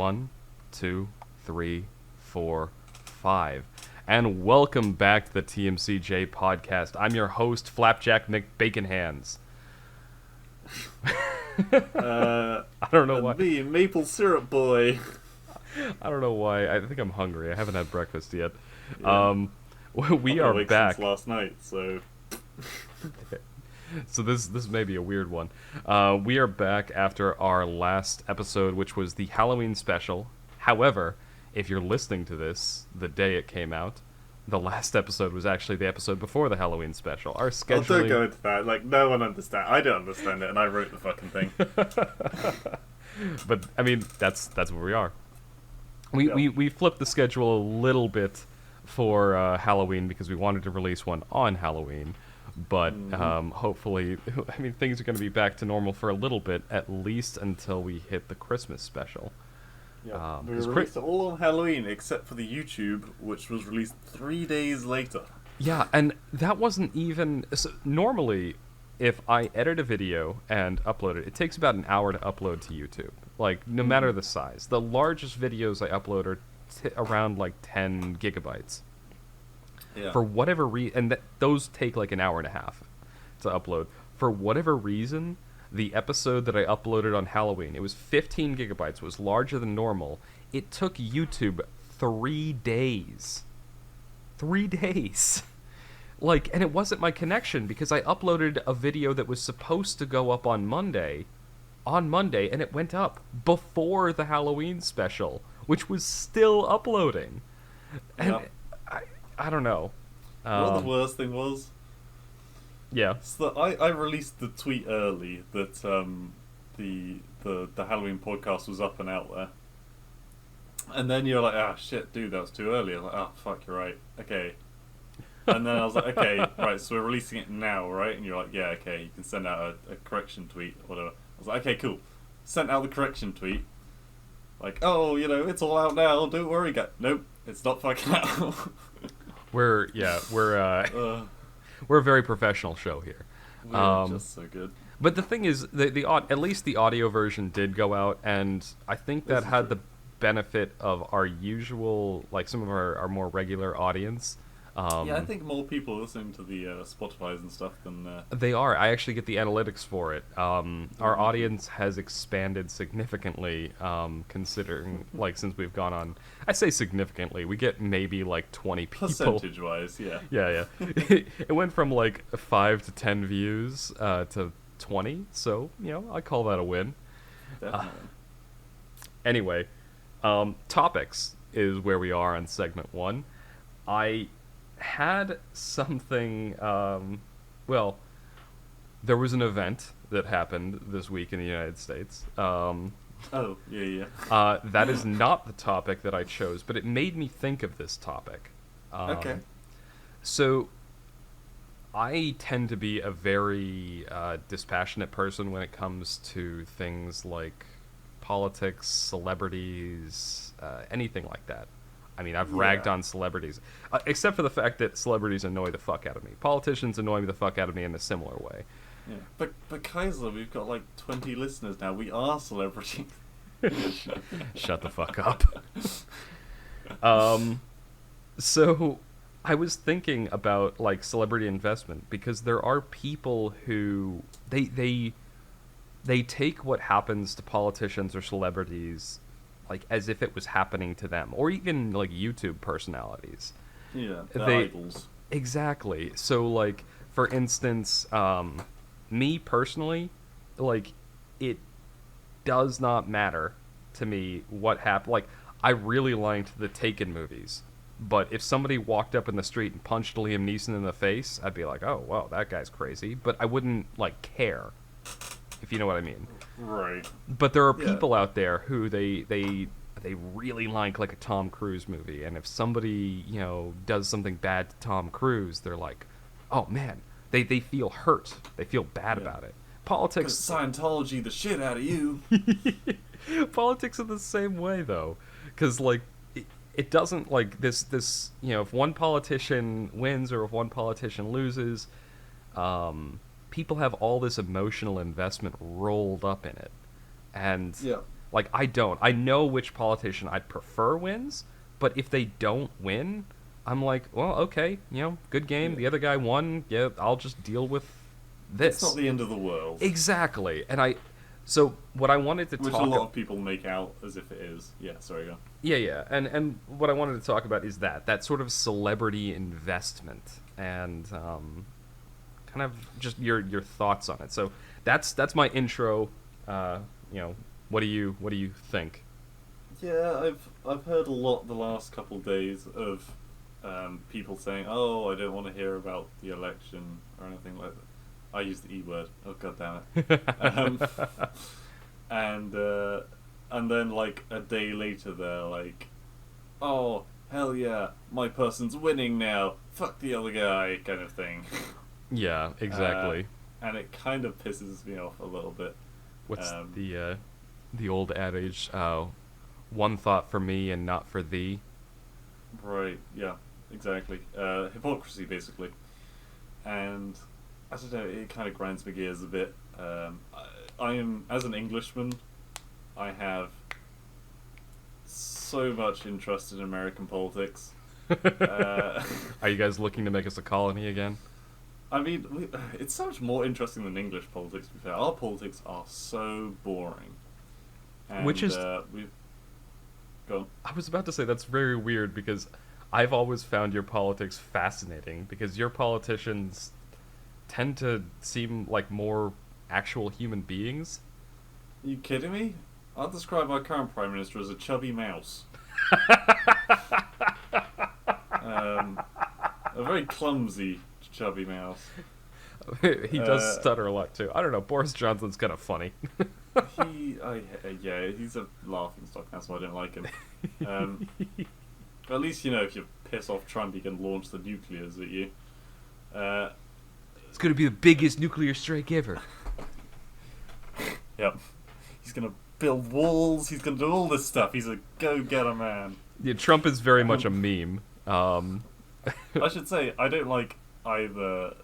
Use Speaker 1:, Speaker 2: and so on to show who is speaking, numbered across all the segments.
Speaker 1: 1, 2, 3, 4, 5. And welcome back to the TMCJ podcast. I'm your host, Flapjack McBaconhands. I don't know why.
Speaker 2: Me, maple syrup boy.
Speaker 1: I don't know why. I think I'm hungry. I haven't had breakfast yet.
Speaker 2: Yeah.
Speaker 1: We
Speaker 2: I've
Speaker 1: are
Speaker 2: been awake
Speaker 1: back.
Speaker 2: since last night, so
Speaker 1: So this may be a weird one. We are back after our last episode, which was the Halloween special. However, if you're listening to this the day it came out, the last episode was actually the episode before the Halloween special. Our scheduling...
Speaker 2: don't go into that. Like, no one understands. I don't understand it, and I wrote the fucking thing.
Speaker 1: But I mean, that's where we are. We flipped the schedule a little bit for Halloween because we wanted to release one on Halloween. But hopefully, I mean, things are going to be back to normal for a little bit, at least until we hit the Christmas special.
Speaker 2: Yeah, we released it all on Halloween, except for the YouTube, which was released 3 days later.
Speaker 1: Yeah, and that wasn't even... So normally, if I edit a video and upload it, it takes about an hour to upload to YouTube. Like, no matter the size. The largest videos I upload are around, like, 10 gigabytes.
Speaker 2: Yeah.
Speaker 1: For whatever reason... And those take, like, an hour and a half to upload. For whatever reason, the episode that I uploaded on Halloween, it was 15 gigabytes, was larger than normal. It took YouTube 3 days. 3 days. Like, and it wasn't my connection, because I uploaded a video that was supposed to go up on Monday, and it went up before the Halloween special, which was still uploading. And I don't know.
Speaker 2: What the worst thing was?
Speaker 1: Yeah.
Speaker 2: So I released the tweet early that the Halloween podcast was up and out there. And then you're like, ah, shit, dude, that was too early. I'm like, oh, fuck, you're right. Okay. And then I was like, okay, right, so we're releasing it now, right? And you're like, yeah, okay, you can send out a correction tweet or whatever. I was like, okay, cool. Sent out the correction tweet. Like, oh, you know, it's all out now, don't worry, guys. Nope, it's not fucking out.
Speaker 1: We're a very professional show here.
Speaker 2: We're just so good.
Speaker 1: But the thing is, at least the audio version did go out, and I think that had the benefit of our usual, like some of our more regular audience.
Speaker 2: Yeah, I think more people are listening to the Spotify's and stuff than...
Speaker 1: They are. I actually get the analytics for it. Our audience has expanded significantly, considering, like, since we've gone on... I say significantly. We get maybe, like, 20 people.
Speaker 2: Percentage-wise, yeah.
Speaker 1: Yeah. It went from, like, 5 to 10 views to 20, so, you know, I call that a win.
Speaker 2: Definitely.
Speaker 1: Anyway, topics is where we are on segment 1. I had something, well, there was an event that happened this week in the United States.
Speaker 2: Oh, yeah.
Speaker 1: That is not the topic that I chose, but it made me think of this topic.
Speaker 2: Okay.
Speaker 1: So, I tend to be a very dispassionate person when it comes to things like politics, celebrities, anything like that. I mean, I've ragged on celebrities, except for the fact that celebrities annoy the fuck out of me. Politicians annoy me the fuck out of me in a similar way.
Speaker 2: Yeah. But Kaiser, we've got like 20 listeners now. We are celebrities.
Speaker 1: Shut the fuck up. So, I was thinking about, like, celebrity investment, because there are people who, they take what happens to politicians or celebrities like as if it was happening to them, or even like YouTube personalities.
Speaker 2: Yeah, they're idols.
Speaker 1: Exactly. So, like, for instance, me personally, like, it does not matter to me what happened. Like, I really liked the Taken movies, but if somebody walked up in the street and punched Liam Neeson in the face, I'd be like, oh, wow, that guy's crazy. But I wouldn't, like, care, if you know what I mean.
Speaker 2: Right.
Speaker 1: But there are people out there who they really like a Tom Cruise movie, and if somebody, you know, does something bad to Tom Cruise, they're like, oh man, they feel hurt, they feel bad about it. Politics,
Speaker 2: Scientology the shit out of you.
Speaker 1: Politics are the same way though, because like it doesn't, like, this you know, if one politician wins or if one politician loses, people have all this emotional investment rolled up in it, and Like, I don't. I know which politician I'd prefer wins, but if they don't win, I'm like, well, okay, good game.
Speaker 2: Yeah.
Speaker 1: The other guy won. Yeah, I'll just deal with
Speaker 2: It's
Speaker 1: this.
Speaker 2: not the end of the world.
Speaker 1: Exactly. So what I wanted to
Speaker 2: Which
Speaker 1: talk
Speaker 2: a lot of people make out as if it is. Yeah, sorry, go.
Speaker 1: Yeah. And what I wanted to talk about is that sort of celebrity investment and kind of just your thoughts on it. So that's my intro. What do you think?
Speaker 2: Yeah, I've heard a lot the last couple of days of people saying, "Oh, I don't want to hear about the election or anything like that." I use the E word. Oh, god damn it. And then like a day later, they're like, "Oh, hell yeah, my person's winning now. Fuck the other guy," kind of thing.
Speaker 1: Yeah, exactly.
Speaker 2: And it kind of pisses me off a little bit.
Speaker 1: What's the old adage? One thought for me and not for thee.
Speaker 2: Right. Yeah. Exactly. Hypocrisy, basically. And I don't know. It kind of grinds my gears a bit. I am, as an Englishman, I have so much interest in American politics.
Speaker 1: Are you guys looking to make us a colony again?
Speaker 2: I mean, it's so much more interesting than English politics, to be fair. Our politics are so boring. And,
Speaker 1: Which is...
Speaker 2: we've... Go on.
Speaker 1: I was about to say that's very weird because I've always found your politics fascinating because your politicians tend to seem like more actual human beings.
Speaker 2: Are you kidding me? I'll describe our current Prime Minister as a chubby mouse. A very clumsy chubby mouse.
Speaker 1: He does stutter a lot too. I don't know. Boris Johnson's kind of funny.
Speaker 2: Yeah, he's a laughing stock. That's why I don't like him. But at least if you piss off Trump, he can launch the nuclears at you.
Speaker 1: It's going to be the biggest nuclear strike ever.
Speaker 2: Yep. He's going to build walls. He's going to do all this stuff. He's a go-getter man.
Speaker 1: Yeah, Trump is very much a meme.
Speaker 2: I should say, I don't like either...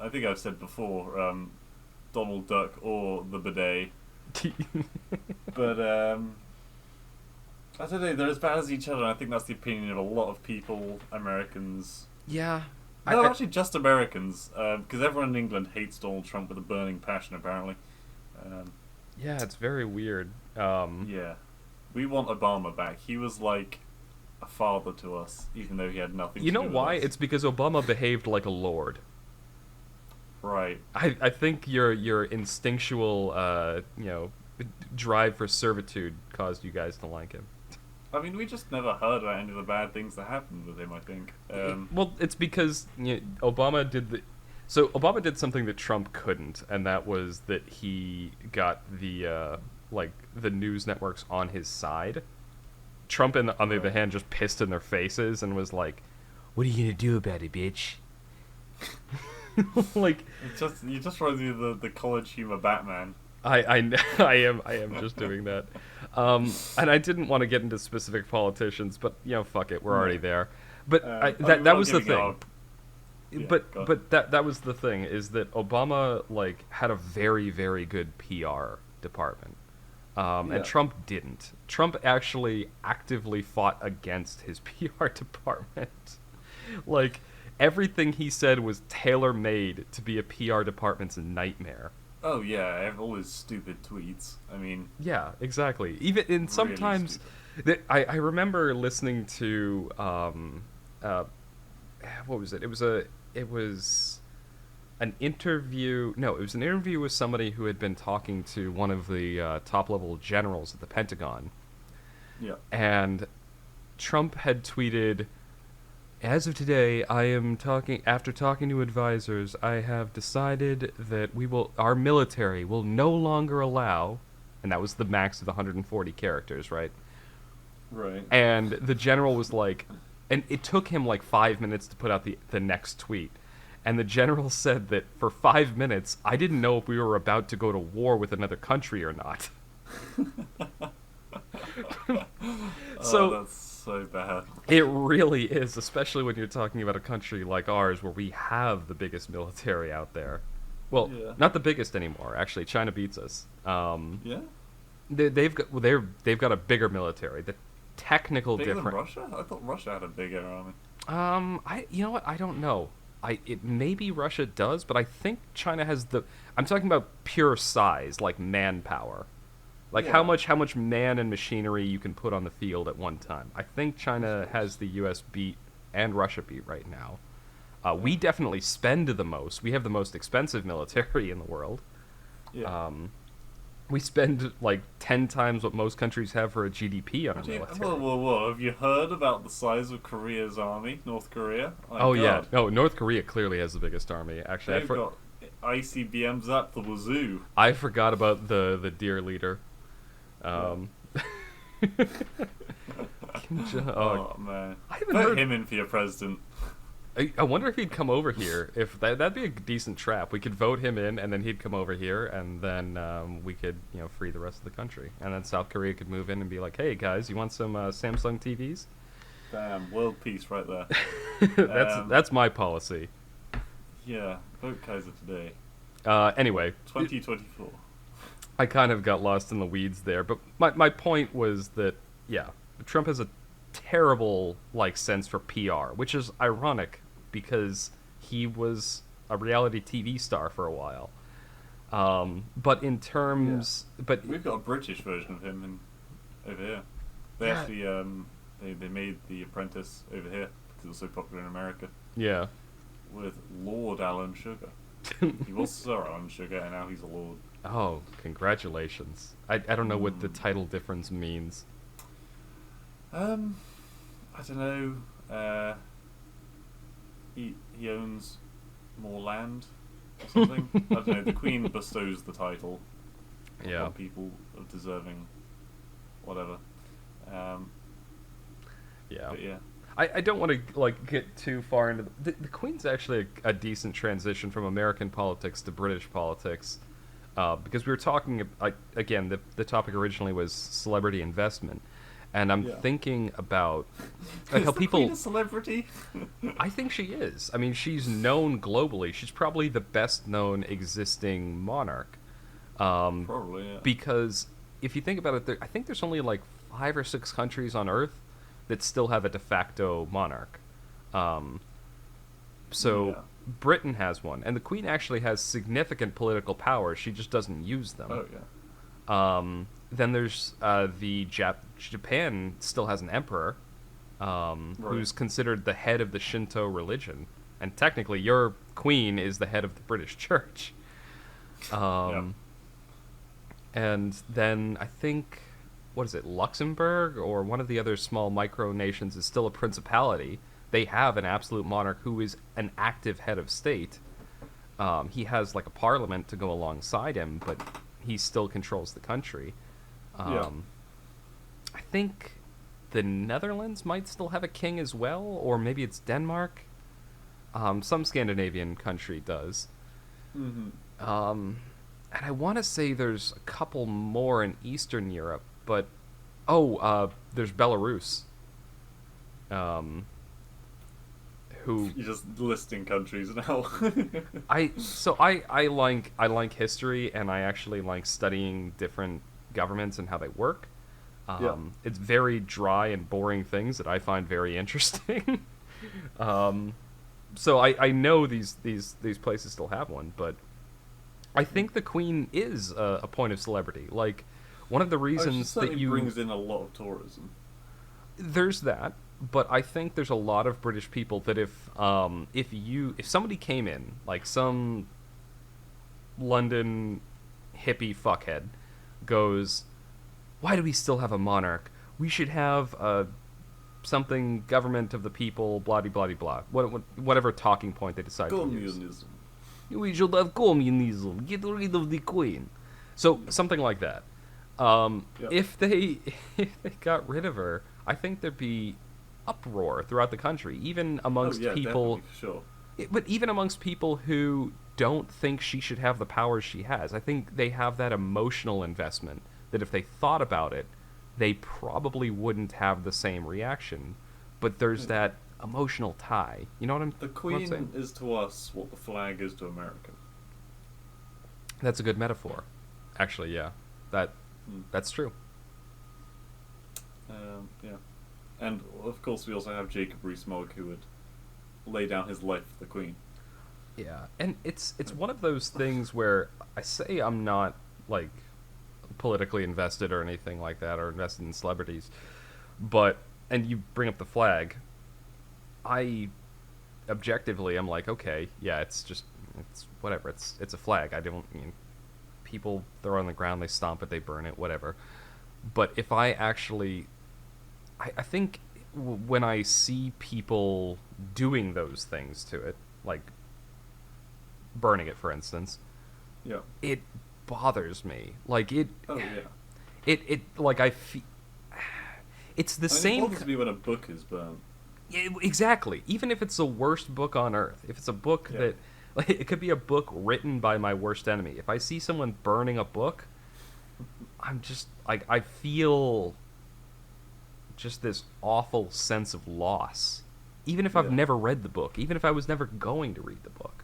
Speaker 2: I think I've said before, Donald Duck or the bidet. But, I don't know, they're as bad as each other, and I think that's the opinion of a lot of people, Americans.
Speaker 1: Yeah.
Speaker 2: No, actually just Americans, because everyone in England hates Donald Trump with a burning passion, apparently.
Speaker 1: Yeah, it's very weird.
Speaker 2: Yeah. We want Obama back. He was like a father to us, even though he had nothing to do with us.
Speaker 1: You know why? It's because Obama behaved like a lord.
Speaker 2: Right.
Speaker 1: I think your instinctual, drive for servitude caused you guys to like him.
Speaker 2: I mean, we just never heard about any of the bad things that happened with him, I think.
Speaker 1: Well, it's because Obama did something that Trump couldn't, and that was that he got the news networks on his side. Trump, on the other hand, just pissed in their faces and was like, "What are you gonna do about it, bitch?" Like,
Speaker 2: you just remind me of the college humor Batman.
Speaker 1: I am just doing that. And I didn't want to get into specific politicians, but fuck it, we're already there. But that was the thing. But that was the thing, is that Obama had a very, very good PR department. And Trump didn't. Trump actually actively fought against his PR department. Everything he said was tailor-made to be a PR department's nightmare.
Speaker 2: Oh yeah, all his stupid tweets. I mean...
Speaker 1: Yeah, exactly. Even in sometimes... I remember listening to... what was it? It was an interview... No, it was an interview with somebody who had been talking to one of the top-level generals at the Pentagon.
Speaker 2: Yeah. And
Speaker 1: Trump had tweeted... As of today, after talking to advisors, I have decided that our military will no longer allow, and that was the max of the 140 characters, right?
Speaker 2: Right.
Speaker 1: And the general was like, and it took him 5 minutes to put out the next tweet. And the general said that for 5 minutes, I didn't know if we were about to go to war with another country or not.
Speaker 2: That's so bad.
Speaker 1: It really is, especially when you're talking about a country like ours where we have the biggest military out there. Well, not the biggest anymore. Actually, China beats us.
Speaker 2: Yeah?
Speaker 1: they've got a bigger military. The technical
Speaker 2: Bigger than
Speaker 1: difference.
Speaker 2: Russia? I thought Russia had a bigger army.
Speaker 1: I you know what? I don't know. It maybe Russia does, but I think China has the. I'm talking about pure size, like manpower, like
Speaker 2: Yeah.
Speaker 1: how much man and machinery you can put on the field at one time. I think China has the U.S. beat and Russia beat right now. We definitely spend the most. We have the most expensive military in the world.
Speaker 2: Yeah.
Speaker 1: We spend like 10 times what most countries have for a GDP on our military.
Speaker 2: Whoa. Have you heard about the size of Korea's army? North Korea? My
Speaker 1: Oh yeah,
Speaker 2: God.
Speaker 1: no, North Korea clearly has the biggest army. Actually,
Speaker 2: They've got ICBMs up the wazoo.
Speaker 1: I forgot about the dear leader. Kim Jong.
Speaker 2: Oh, man.
Speaker 1: I haven't
Speaker 2: Put
Speaker 1: heard.
Speaker 2: him in for your president.
Speaker 1: I wonder if he'd come over here. If that'd be a decent trap. We could vote him in, and then he'd come over here, and then we could free the rest of the country, and then South Korea could move in and be like, "Hey guys, you want some Samsung TVs?"
Speaker 2: Damn, world peace right there.
Speaker 1: That's my policy.
Speaker 2: Yeah, vote Kaiser today.
Speaker 1: Anyway,
Speaker 2: 2024.
Speaker 1: I kind of got lost in the weeds there, but my point was that Trump has a terrible sense for PR, which is ironic because he was a reality TV star for a while. But in terms, but
Speaker 2: We've got a British version of him over here. They actually they made The Apprentice over here because it was so popular in America
Speaker 1: yeah,
Speaker 2: with Lord Alan Sugar. He was Sir Alan Sugar, and now he's a Lord.
Speaker 1: oh, congratulations. I don't know what the title difference means.
Speaker 2: I don't know. He owns more land or something. I don't know. The Queen bestows the title
Speaker 1: Yeah.
Speaker 2: on people of deserving whatever.
Speaker 1: Yeah.
Speaker 2: But yeah.
Speaker 1: I don't want to get too far into the Queen's actually a decent transition from American politics to British politics, because we were talking again the topic originally was celebrity investment, and I'm thinking about like how
Speaker 2: Is the
Speaker 1: people.
Speaker 2: Queen a celebrity?
Speaker 1: I think she is. I mean, she's known globally. She's probably the best known existing monarch.
Speaker 2: Probably, yeah.
Speaker 1: Because if you think about it, I think there's only like 5 or 6 countries on Earth that still have a de facto monarch. So Britain has one, and the Queen actually has significant political power. She just doesn't use them.
Speaker 2: Oh yeah.
Speaker 1: Then there's Japan still has an emperor, who's considered the head of the Shinto religion, and technically your queen is the head of the British Church. And then I think, what is it, Luxembourg or one of the other small micronations is still a principality. They have an absolute monarch who is an active head of state. He has like a parliament to go alongside him, but he still controls the country. I think the Netherlands might still have a king as well, or maybe it's Denmark. Some Scandinavian country does. And I want to say there's a couple more in Eastern Europe, but there's Belarus. Who
Speaker 2: You're just listing countries now.
Speaker 1: I like history, and I actually like studying different governments and how they work. It's very dry and boring things that I find very interesting. So I know these places still have one, but I think the Queen is a point of celebrity. Like, one of the reasons that you
Speaker 2: brings in a lot of tourism.
Speaker 1: There's that, but I think there's a lot of British people that if somebody came in, like some London hippie fuckhead goes, "Why do we still have a monarch? We should have something government of the people, blah blah blah blah." Whatever talking point they decide to use.
Speaker 2: Communism.
Speaker 1: We should have communism. Get rid of the Queen. So something like that. If they got rid of her, I think there'd be uproar throughout the country, even amongst people.
Speaker 2: Sure.
Speaker 1: But even amongst people who don't think she should have the powers she has. I think they have that emotional investment that if they thought about it, they probably wouldn't have the same reaction. But there's that emotional tie. You know what I'm?
Speaker 2: The
Speaker 1: what I'm
Speaker 2: Queen
Speaker 1: saying?
Speaker 2: is to us what the flag is to America.
Speaker 1: That's a good metaphor. Actually, yeah.
Speaker 2: Mm.
Speaker 1: That's true.
Speaker 2: Yeah. And of course, we also have Jacob Rees-Mogg, who would lay down his life for the Queen.
Speaker 1: Yeah, and it's one of those things where I say I'm not like politically invested or anything like that, or invested in celebrities, but and you bring up the flag, I objectively I'm like, okay, yeah, it's whatever, it's a flag. I don't, people throw it on the ground, they stomp it, they burn it, whatever. But if I actually, I think when I see people doing those things to it, like burning it, for instance,
Speaker 2: Yeah.
Speaker 1: it bothers me. Like
Speaker 2: Oh yeah.
Speaker 1: it like I feel it's the
Speaker 2: I mean,
Speaker 1: same.
Speaker 2: it bothers me when a book is burnt.
Speaker 1: Exactly. Even if it's the worst book on earth, if it's a book
Speaker 2: Yeah.
Speaker 1: that, like, it could be a book written by my worst enemy. If I see someone burning a book, I'm just like, I feel just this awful sense of loss. Even if I've
Speaker 2: Yeah.
Speaker 1: never read the book, even if I was never going to read the book.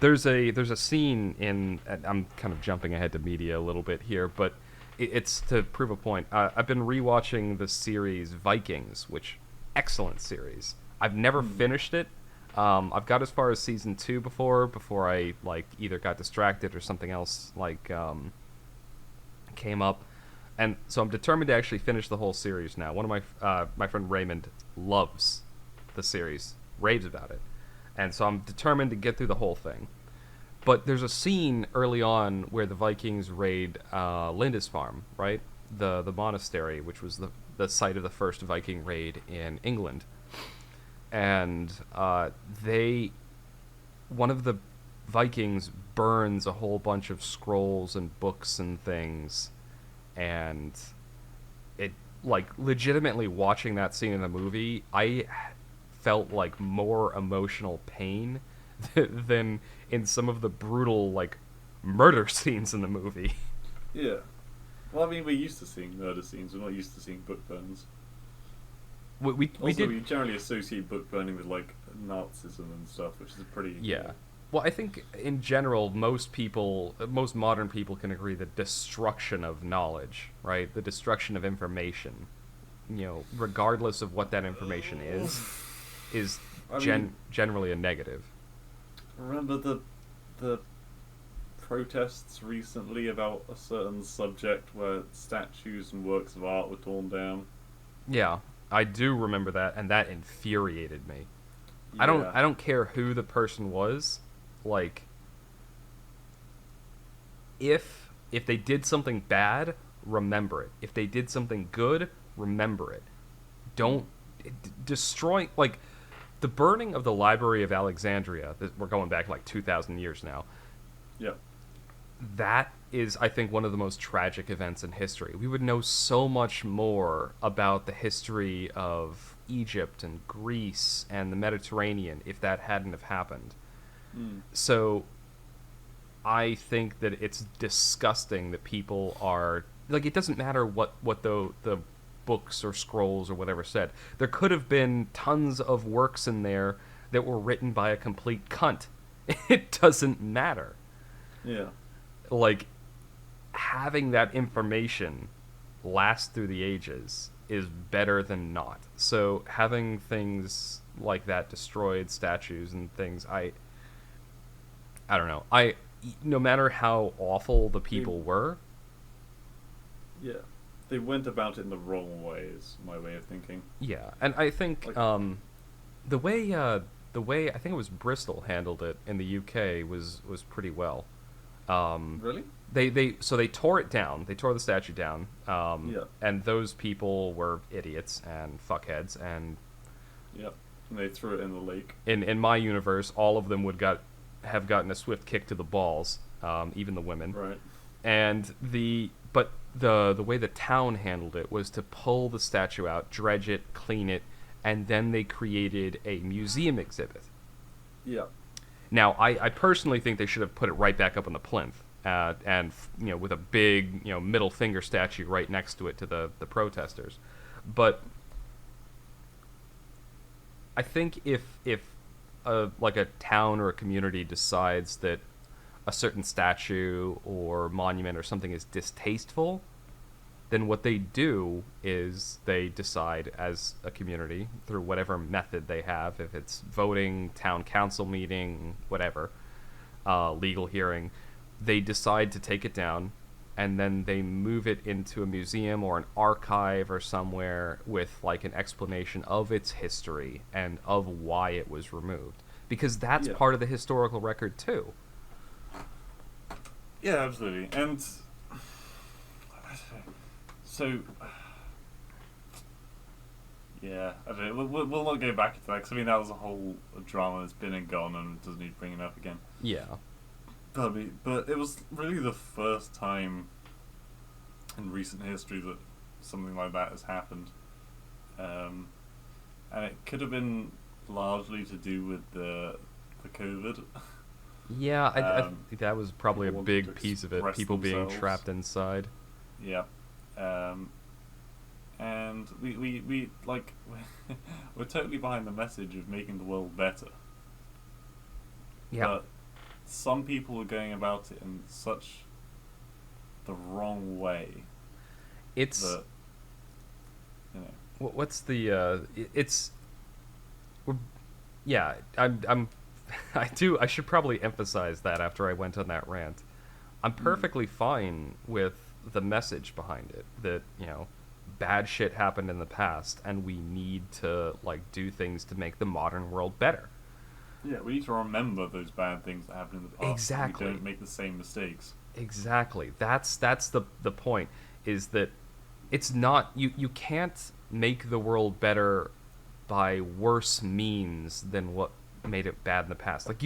Speaker 1: There's a scene in, and I'm kind of jumping ahead to media a little bit here, but it's to prove a point. I've been rewatching the series Vikings, which excellent series. I've never finished it. I've got as far as season 2 before I like either got distracted or something else like came up, and so I'm determined to actually finish the whole series now. One of my friend Raymond loves the series, raves about it, and so I'm determined to get through the whole thing. But there's a scene early on where the Vikings raid Lindisfarne, right? The monastery, which was the site of the first Viking raid in England. And one of the Vikings burns a whole bunch of scrolls and books and things. And it, like, legitimately watching that scene in the movie, I felt like more emotional pain than in some of the brutal, like, murder scenes in the movie.
Speaker 2: Yeah. Well, I mean, we're used to seeing murder scenes. We're not used to seeing book burns.
Speaker 1: We
Speaker 2: Also,
Speaker 1: did.
Speaker 2: we generally associate book burning with like Nazism and stuff, which is pretty.
Speaker 1: Yeah. Well, I think in general, most modern people can agree that destruction of knowledge, right? The destruction of information, regardless of what that information is generally a negative.
Speaker 2: Remember the protests recently about a certain subject where statues and works of art were torn down?
Speaker 1: Yeah, I do remember that, and that infuriated me.
Speaker 2: Yeah.
Speaker 1: I don't care who the person was. Like, if they did something bad, remember it. If they did something good, remember it. Don't destroy, like, the burning of the Library of Alexandria. We're going back like 2,000 years now.
Speaker 2: Yeah.
Speaker 1: That is, I think, one of the most tragic events in history. We would know so much more about the history of Egypt and Greece and the Mediterranean if that hadn't have happened. So I think that it's disgusting that people are, like, it doesn't matter what the books or scrolls or whatever said. There could have been tons of works in there that were written by a complete cunt. It doesn't matter.
Speaker 2: Yeah.
Speaker 1: Like, having that information last through the ages is better than not. So having things like that destroyed, statues and things, I don't know. No matter how awful the people were.
Speaker 2: Yeah. They went about it in the wrong way, is my way of thinking.
Speaker 1: Yeah, and I think
Speaker 2: Like,
Speaker 1: the way I think it was Bristol handled it in the UK was pretty well.
Speaker 2: really?
Speaker 1: They tore it down. They tore the statue down.
Speaker 2: Yeah.
Speaker 1: And those people were idiots and fuckheads. And
Speaker 2: Yeah. And they threw it in the lake.
Speaker 1: in my universe, all of them would have gotten a swift kick to the balls, even the women.
Speaker 2: Right.
Speaker 1: And the way the town handled it was to pull the statue out, dredge it, clean it, and then they created a museum exhibit.
Speaker 2: Yeah.
Speaker 1: Now, I personally think they should have put it right back up on the plinth, and with a big middle finger statue right next to it to the protesters. But I think if a town or a community decides that a certain statue or monument or something is distasteful, then what they do is they decide as a community through whatever method they have, if it's voting, town council meeting, whatever, legal hearing, they decide to take it down, and then they move it into a museum or an archive or somewhere with like an explanation of its history and of why it was removed, because that's part of the historical record too.
Speaker 2: Yeah, absolutely. And so, yeah, I don't know. We'll not go back into that, because I mean that was a whole drama that's been and gone and doesn't need bringing up again.
Speaker 1: Yeah.
Speaker 2: But it was really the first time in recent history that something like that has happened, and it could have been largely to do with the COVID.
Speaker 1: Yeah, I think that was probably a big piece of it. People being
Speaker 2: themselves.
Speaker 1: trapped inside.
Speaker 2: Yeah, and we like we're totally behind the message of making the world better.
Speaker 1: Yeah.
Speaker 2: But some people are going about it in such the wrong way.
Speaker 1: It's
Speaker 2: that, you know.
Speaker 1: what's the it's yeah, I'm I should probably emphasize that after I went on that rant. I'm perfectly fine with the message behind it, that, you know, bad shit happened in the past and we need to like do things to make the modern world better.
Speaker 2: Yeah, we need to remember those bad things that happened in the past.
Speaker 1: Exactly.
Speaker 2: So we don't make the same mistakes.
Speaker 1: Exactly. That's the point, is that it's not, you can't make the world better by worse means than what made it bad in the past. Like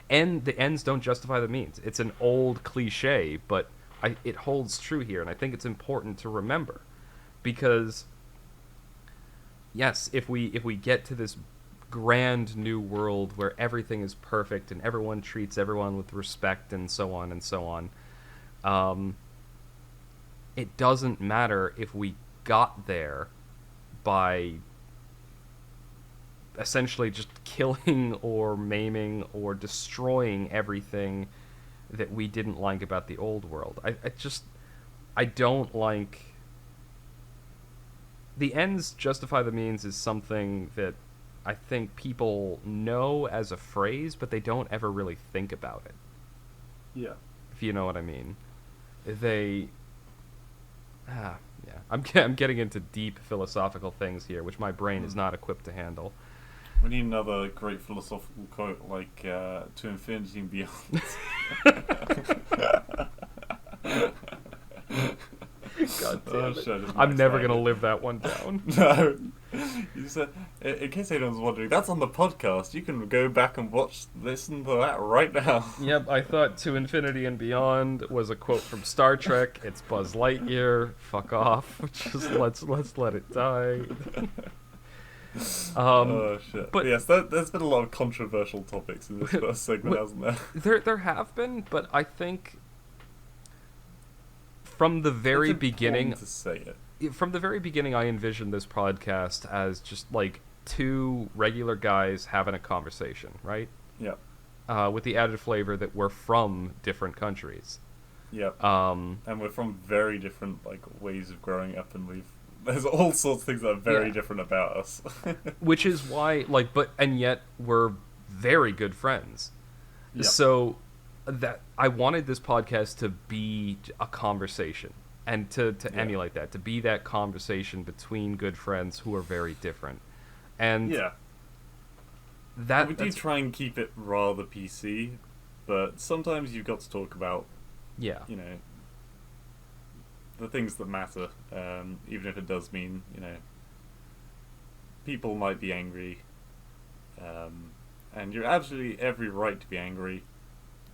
Speaker 1: and the ends don't justify the means. It's an old cliche, but it holds true here, and I think it's important to remember, because yes, if we get to this grand new world where everything is perfect and everyone treats everyone with respect and so on and so on, it doesn't matter if we got there by essentially just killing or maiming or destroying everything that we didn't like about the old world. I don't like... The ends justify the means is something that I think people know as a phrase, but they don't ever really think about it.
Speaker 2: Yeah.
Speaker 1: If you know what I mean. Yeah. I'm getting into deep philosophical things here, which my brain is not equipped to handle.
Speaker 2: We need another great philosophical quote, like, to infinity and beyond.
Speaker 1: God damn it.
Speaker 2: Shit,
Speaker 1: I'm never going to live that one down.
Speaker 2: No. You said, in case anyone's wondering, that's on the podcast. You can go back and listen to that right now.
Speaker 1: Yep, I thought To Infinity and Beyond was a quote from Star Trek. It's Buzz Lightyear. Fuck off. Just let's let it die.
Speaker 2: Oh shit!
Speaker 1: But
Speaker 2: yes, there's been a lot of controversial topics in this first segment, hasn't there?
Speaker 1: There have been, but I think from the very beginning,
Speaker 2: to say
Speaker 1: from the very beginning, I envisioned this podcast as just like two regular guys having a conversation, right?
Speaker 2: Yeah.
Speaker 1: With the added flavor that we're from different countries.
Speaker 2: Yeah. And we're from very different like ways of growing up, and there's all sorts of things that are very different about us.
Speaker 1: Which is why, and yet we're very good friends.
Speaker 2: Yep.
Speaker 1: So that I wanted this podcast to be a conversation, and to emulate that, to be that conversation between good friends who are very different. And
Speaker 2: we do try and keep it rather PC, but sometimes you've got to talk about, you know, the things that matter, even if it does mean, you know, people might be angry, and you're absolutely every right to be angry.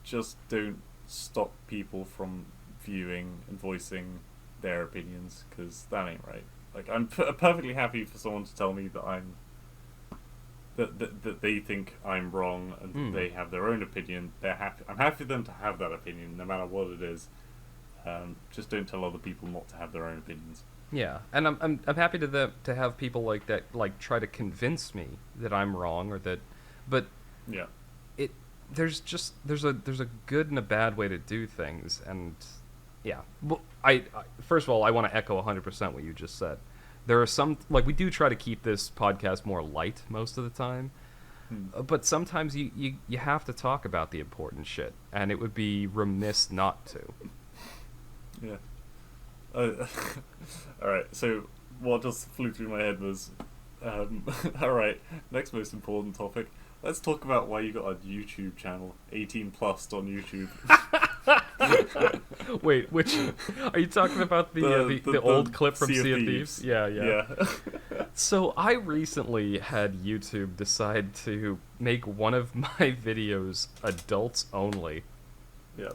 Speaker 2: Just don't stop people from viewing and voicing their opinions, because that ain't right. Like, I'm perfectly happy for someone to tell me that that they think I'm wrong and that they have their own opinion. I'm happy for them to have that opinion, no matter what it is. Just don't tell other people not to have their own opinions.
Speaker 1: Yeah, and I'm happy to have people like that, like, try to convince me that I'm wrong or that, but
Speaker 2: yeah,
Speaker 1: there's a good and a bad way to do things, and yeah. Well, I first of all, I want to echo 100% what you just said. There are some, like, we do try to keep this podcast more light most of the time, but sometimes you have to talk about the important shit, and it would be remiss not to.
Speaker 2: Yeah. Uh, all right. So what just flew through my head was, all right. Next most important topic. Let's talk about why you got a YouTube channel, 18 plus on YouTube.
Speaker 1: Wait, which are you talking about? The old clip from Sea of Thieves? Yeah.
Speaker 2: Yeah.
Speaker 1: So I recently had YouTube decide to make one of my videos adults only.
Speaker 2: Yeah.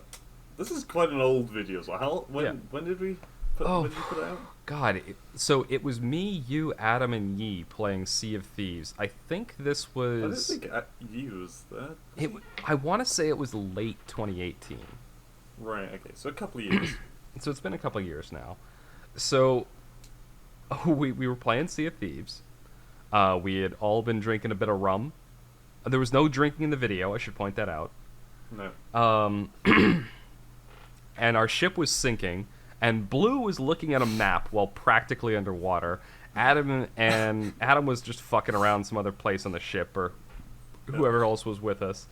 Speaker 2: This is quite an old video. So when did we when did you put it out?
Speaker 1: God, so it was me, you, Adam, and Yi playing Sea of Thieves. I think this was...
Speaker 2: I didn't think Yi was there.
Speaker 1: I want to say it was late 2018.
Speaker 2: Right, okay, so a couple of years.
Speaker 1: So it's been a couple of years now. So we were playing Sea of Thieves. We had all been drinking a bit of rum. There was no drinking in the video, I should point that out.
Speaker 2: No.
Speaker 1: And our ship was sinking, and Blue was looking at a map while practically underwater. Adam was just fucking around some other place on the ship, or whoever else was with us.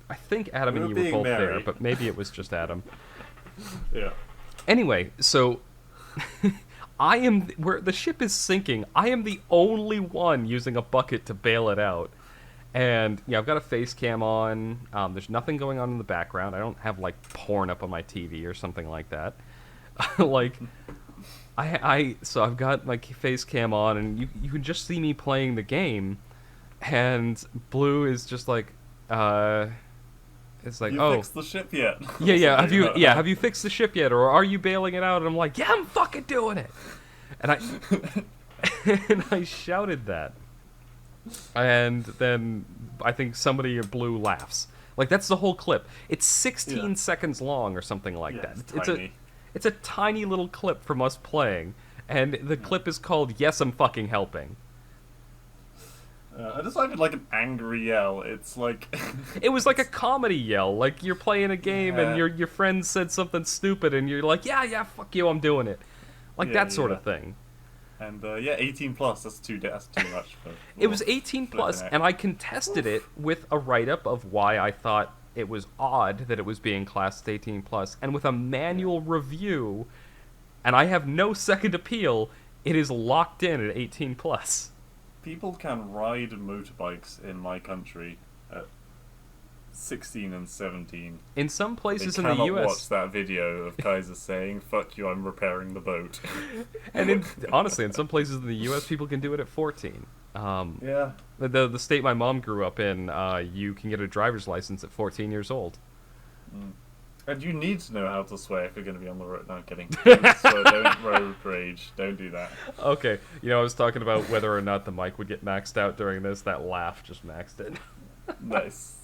Speaker 1: I think Adam and you were both there, but maybe it was just Adam.
Speaker 2: Yeah.
Speaker 1: Anyway, so where the ship is sinking, I am the only one using a bucket to bail it out. And yeah, I've got a face cam on. There's nothing going on in the background. I don't have like porn up on my TV or something like that. Like, so I've got my face cam on, and you can just see me playing the game, and Blue is just like, it's like,
Speaker 2: you fixed the ship yet?
Speaker 1: Yeah. Have you fixed the ship yet, or are you bailing it out? And I'm like, yeah, I'm fucking doing it. And I shouted that. And then I think somebody or Blue laughs. Like, that's the whole clip. It's 16 seconds long or something like that. It's a tiny little clip from us playing, and the clip is called "Yes, I'm fucking helping."
Speaker 2: I just find it like an angry yell. It's like
Speaker 1: it was like a comedy yell. Like you're playing a game and your friend said something stupid, and you're like, yeah, fuck you, I'm doing it. Like that sort of thing.
Speaker 2: And 18 plus. That's too much.
Speaker 1: It was 18 plus, and I contested it with a write-up of why I thought it was odd that it was being classed 18 plus, and with a manual review, and I have no second appeal. It is locked in at 18 plus.
Speaker 2: People can ride motorbikes in my country at 16 and 17.
Speaker 1: In some places in the US,
Speaker 2: they cannot watch that video of Kaiser saying, "Fuck you, I'm repairing the boat."
Speaker 1: And honestly, in some places in the US, people can do it at 14.
Speaker 2: Yeah.
Speaker 1: The state my mom grew up in, you can get a driver's license at 14 years old.
Speaker 2: And you need to know how to swear if you're going to be on the road. No, I'm kidding. Don't road rage. Don't do that.
Speaker 1: Okay. I was talking about whether or not the mic would get maxed out during this. That laugh just maxed it.
Speaker 2: Nice.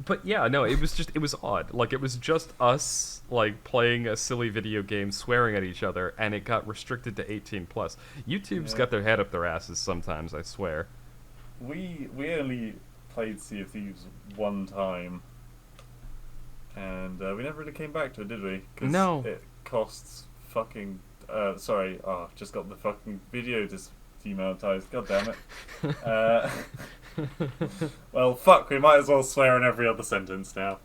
Speaker 1: But yeah, no, it was odd. Like, it was just us, like, playing a silly video game, swearing at each other, and it got restricted to 18 plus. YouTube's got their head up their asses sometimes, I swear.
Speaker 2: We only played Sea of Thieves one time, and we never really came back to it, did we?
Speaker 1: No.
Speaker 2: It costs fucking... just got the fucking video demonetized. God damn it. Well, fuck, we might as well swear in every other sentence now.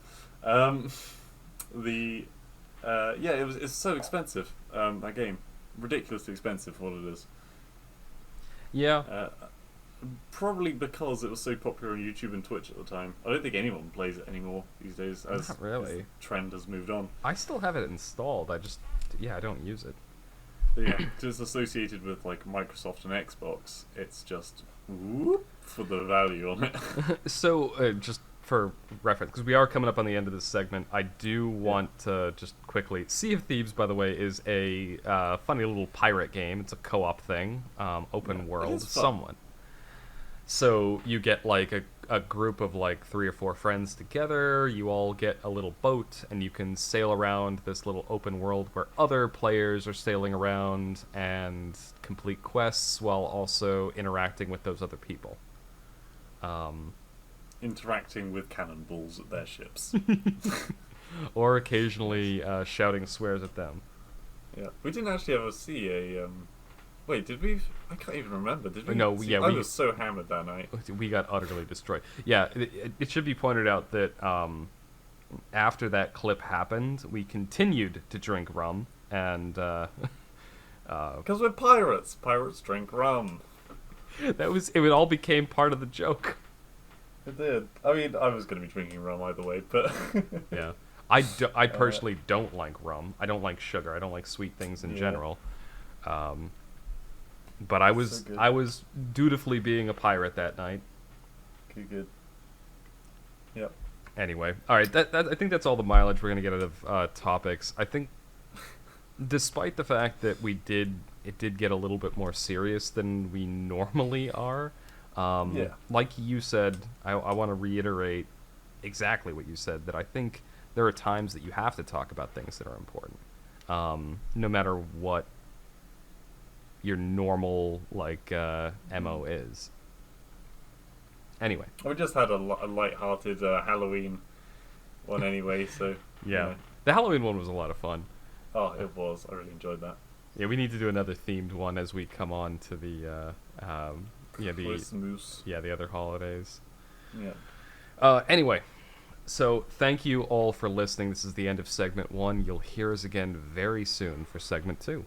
Speaker 2: It's so expensive, that game. Ridiculously expensive for what it is.
Speaker 1: Yeah.
Speaker 2: Probably because it was so popular on YouTube and Twitch at the time. I don't think anyone plays it anymore these days, as
Speaker 1: Not really.
Speaker 2: the trend has moved on.
Speaker 1: I still have it installed, I don't use it.
Speaker 2: Yeah, because it's associated with like Microsoft and Xbox. It's just whoop for the value on it.
Speaker 1: So, just for reference, because we are coming up on the end of this segment, I do want to just quickly... Sea of Thieves, by the way, is a funny little pirate game. It's a co-op thing, open world, somewhat. So you get like a group of like 3 or 4 friends together, you all get a little boat, and you can sail around this little open world where other players are sailing around and complete quests while also interacting with those other people.
Speaker 2: interacting with cannonballs at their ships.
Speaker 1: Or occasionally shouting swears at them.
Speaker 2: Yeah, we didn't actually ever see a. Wait, did we? I can't even remember. Did we?
Speaker 1: No,
Speaker 2: see...
Speaker 1: yeah,
Speaker 2: I
Speaker 1: we
Speaker 2: was so hammered that night.
Speaker 1: We got utterly destroyed. Yeah, it should be pointed out that after that clip happened, we continued to drink rum, and
Speaker 2: Because we're pirates. Pirates drink rum.
Speaker 1: it all became part of the joke.
Speaker 2: It did. I mean, I was going to be drinking rum either way, but
Speaker 1: Yeah. I personally don't like rum. I don't like sugar. I don't like sweet things in general. But I was dutifully being a pirate that night.
Speaker 2: Good. Yep.
Speaker 1: Anyway, all right. I think that's all the mileage we're gonna get out of topics. I think, despite the fact that it did get a little bit more serious than we normally are. Like you said, I want to reiterate exactly what you said. That I think there are times that you have to talk about things that are important, no matter what your normal MO is. Anyway,
Speaker 2: we just had a light-hearted Halloween one anyway, so
Speaker 1: yeah. The Halloween one was a lot of fun.
Speaker 2: Oh, it was. I really enjoyed that.
Speaker 1: Yeah, we need to do another themed one as we come on to the
Speaker 2: Christmas.
Speaker 1: the other holidays.
Speaker 2: Yeah.
Speaker 1: Anyway, so thank you all for listening. This is the end of segment 1. You'll hear us again very soon for segment 2.